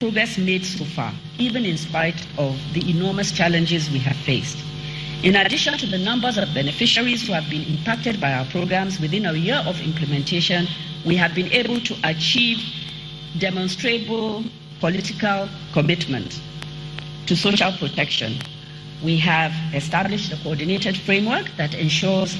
progress made so far, even in spite of the enormous challenges we have faced. In addition to the numbers of beneficiaries who have been impacted by our programs, within a year of implementation, we have been able to achieve demonstrable political commitment to social protection. We have established a coordinated framework that ensures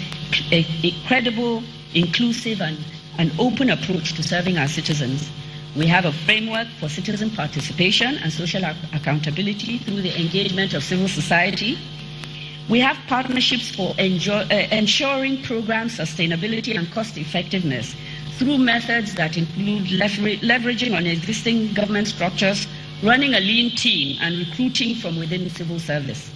a credible, inclusive, and open approach to serving our citizens. We have a framework for citizen participation and social accountability through the engagement of civil society. We have partnerships for ensuring program sustainability and cost effectiveness through methods that include leveraging on existing government structures, running a lean team, and recruiting from within the civil service.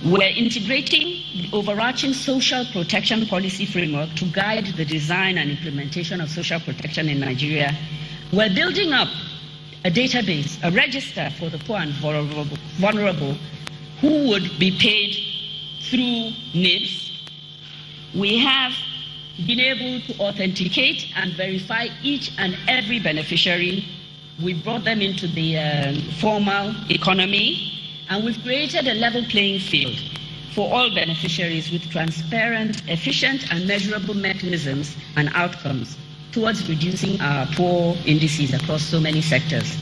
We're integrating the overarching social protection policy framework to guide the design and implementation of social protection in Nigeria. We're building up a database, a register for the poor and vulnerable who would be paid through NIBS. We have been able to authenticate and verify each and every beneficiary. We brought them into the formal economy, and we've created a level playing field for all beneficiaries with transparent, efficient, and measurable mechanisms and outcomes towards reducing our poor indices across so many sectors.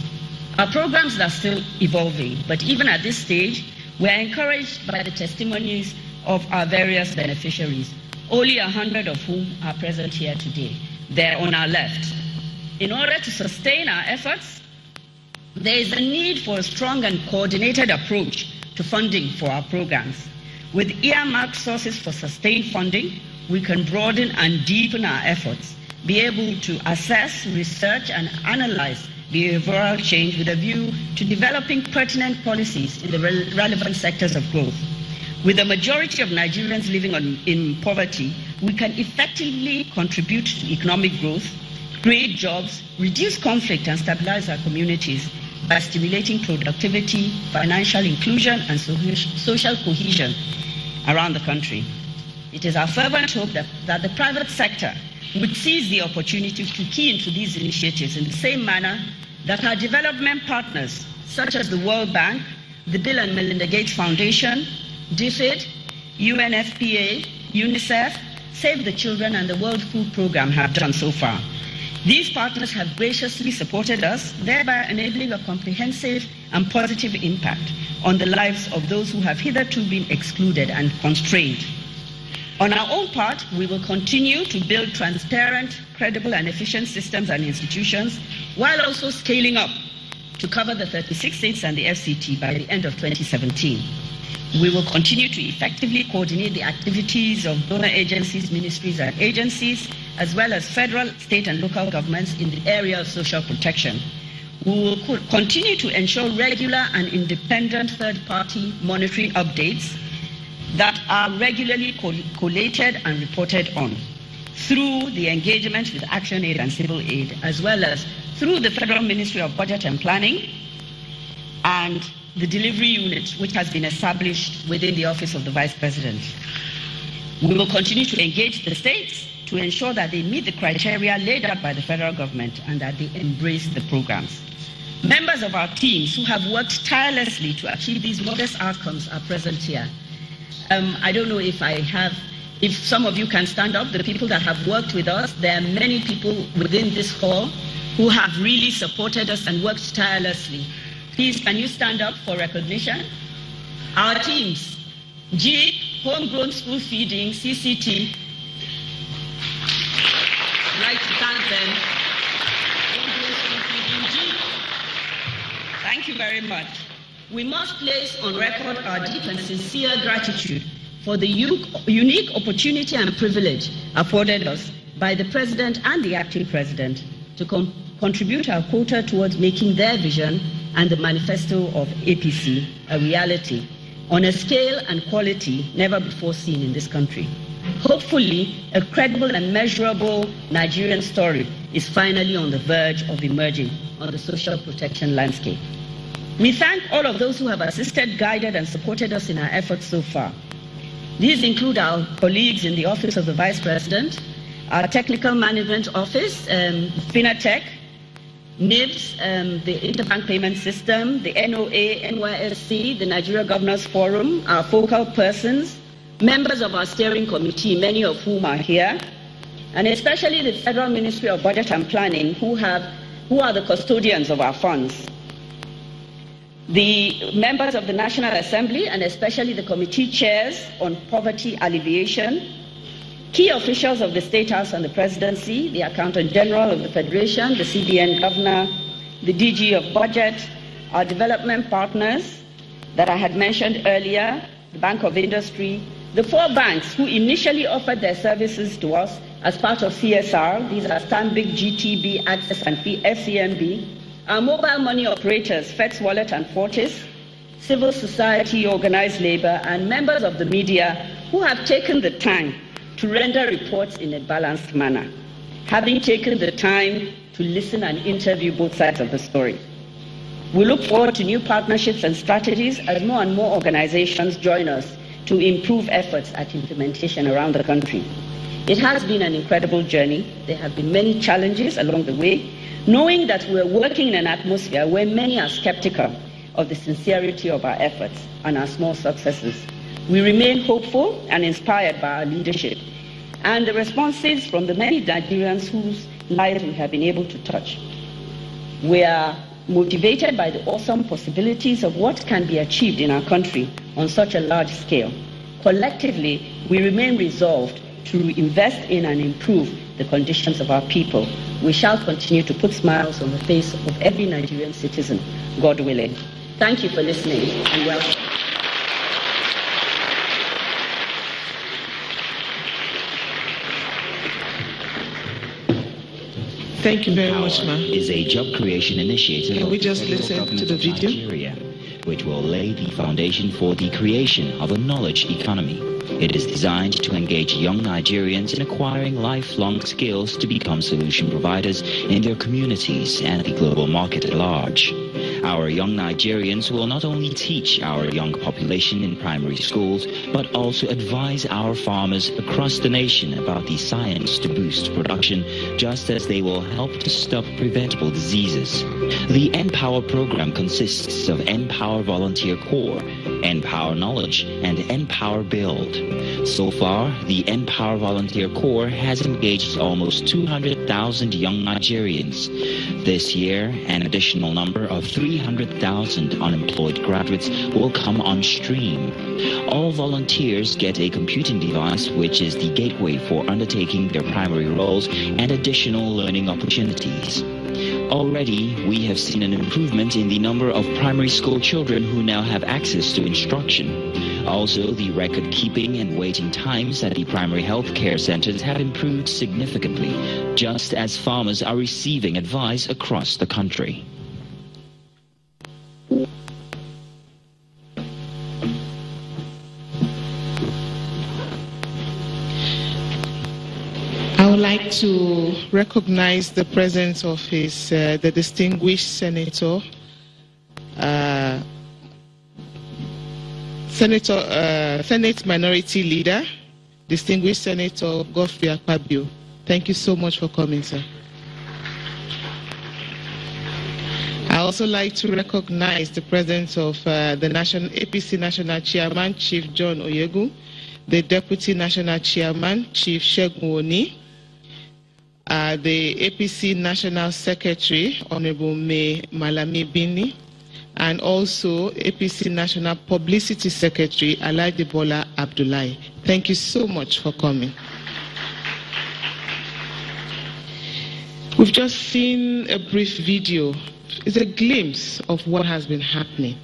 Our programs are still evolving, but even at this stage, we are encouraged by the testimonies of our various beneficiaries, only 100 of whom are present here today. They're on our left. In order to sustain our efforts, there is a need for a strong and coordinated approach to funding for our programs. With earmarked sources for sustained funding, we can broaden and deepen our efforts, be able to assess, research, and analyze behavioral change with a view to developing pertinent policies in the relevant sectors of growth. With the majority of Nigerians living in poverty, we can effectively contribute to economic growth, create jobs, reduce conflict, and stabilize our communities by stimulating productivity, financial inclusion, and social cohesion around the country. It is our fervent hope that the private sector would seize the opportunity to key into these initiatives in the same manner that our development partners, such as the World Bank, the Bill and Melinda Gates Foundation, DFID, UNFPA, UNICEF, Save the Children, and the World Food Programme have done so far. These partners have graciously supported us, thereby enabling a comprehensive and positive impact on the lives of those who have hitherto been excluded and constrained. On our own part, we will continue to build transparent, credible, and efficient systems and institutions, while also scaling up to cover the 36 states and the FCT by the end of 2017. We will continue to effectively coordinate the activities of donor agencies, ministries, and agencies, as well as federal, state, and local governments in the area of social protection. We will continue to ensure regular and independent third-party monitoring updates that are regularly collated and reported on through the engagement with Action Aid and Civil Aid, as well as through the Federal Ministry of Budget and Planning and the delivery unit, which has been established within the Office of the Vice President. We will continue to engage the states to ensure that they meet the criteria laid out by the federal government and that they embrace the programs. Members of our teams who have worked tirelessly to achieve these modest outcomes are present here. I don't know if some of you can stand up, the people that have worked with us. There are many people within this hall who have really supported us and worked tirelessly. Please, can you stand up for recognition? Our teams, G, Homegrown School Feeding, CCT. I'd like to thank them. Homegrown School Feeding, G. Thank you very much. We must place on record our deep and sincere gratitude for the unique opportunity and privilege afforded us by the President and the Acting President to contribute our quota towards making their vision and the manifesto of APC a reality on a scale and quality never before seen in this country. Hopefully, a credible and measurable Nigerian story is finally on the verge of emerging on the social protection landscape. We thank all of those who have assisted, guided, and supported us in our efforts so far. These include our colleagues in the Office of the Vice President, our Technical Management Office, FINATEC, NIBS, the Interbank Payment System, the NOA, NYSC, the Nigeria Governors Forum, our focal persons, members of our steering committee, many of whom are here, and especially the Federal Ministry of Budget and Planning, who are the custodians of our funds. The members of the National Assembly, and especially the committee chairs on poverty alleviation, key officials of the State House and the Presidency, the Accountant General of the Federation, the CBN Governor, the DG of Budget, our development partners that I had mentioned earlier, the Bank of Industry, the 4 banks who initially offered their services to us as part of CSR, these are Stanbic, GTB, Access and FCMB, our mobile money operators, FETS Wallet and Fortis, civil society, organized labor, and members of the media who have taken the time to render reports in a balanced manner, having taken the time to listen and interview both sides of the story. We look forward to new partnerships and strategies as more and more organizations join us to improve efforts at implementation around the country. It has been an incredible journey. There have been many challenges along the way, knowing that we're working in an atmosphere where many are skeptical of the sincerity of our efforts and our small successes. We remain hopeful and inspired by our leadership and the responses from the many Nigerians whose lives we have been able to touch. We are motivated by the awesome possibilities of what can be achieved in our country on such a large scale. Collectively, we remain resolved to invest in and improve the conditions of our people. We shall continue to put smiles on the face of every Nigerian citizen, God willing. Thank you for listening and welcome. Thank you very much, ma'am. Is a job creation initiative. Can we just listen to the video? Nigeria, which will lay the foundation for the creation of a knowledge economy. It is designed to engage young Nigerians in acquiring lifelong skills to become solution providers in their communities and the global market at large. Our young Nigerians will not only teach our young population in primary schools, but also advise our farmers across the nation about the science to boost production, just as they will help to stop preventable diseases. The Empower program consists of Empower Volunteer Corps, Empower Knowledge, and Empower Build. So far, the Empower Volunteer Corps has engaged almost 200,000 young Nigerians. This year, an additional number of 300,000 unemployed graduates will come on stream. All volunteers get a computing device, which is the gateway for undertaking their primary roles and additional learning opportunities. Already, we have seen an improvement in the number of primary school children who now have access to instruction. Also, the record-keeping and waiting times at the primary health care centers have improved significantly, just as farmers are receiving advice across the country. I would like to recognize the presence of the distinguished Senate Minority Leader, distinguished Senator Godfrey Akpabio. Thank you so much for coming, sir. I also like to recognize the presence of the APC National Chairman, Chief John Oyegu, the Deputy National Chairman, Chief Shegun Oni, the APC National Secretary, Honorable May Malami Bini, and also APC National Publicity Secretary, Alhaji Bola Abdullahi. Thank you so much for coming. We've just seen a brief video. It's a glimpse of what has been happening,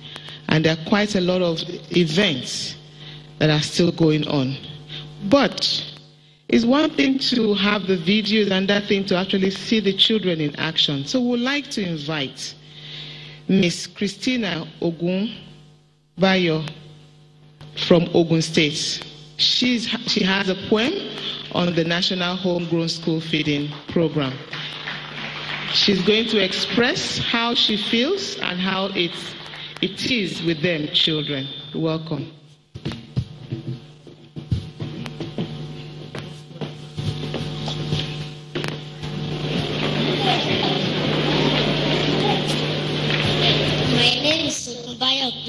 and there are quite a lot of events that are still going on. But it's one thing to have the videos and that thing to actually see the children in action. So we'd like to invite Miss Christina Ogun Bayo from Ogun State. She has a poem on the National Homegrown School Feeding Program. She's going to express how she feels and how it is with them children. Welcome. is Baya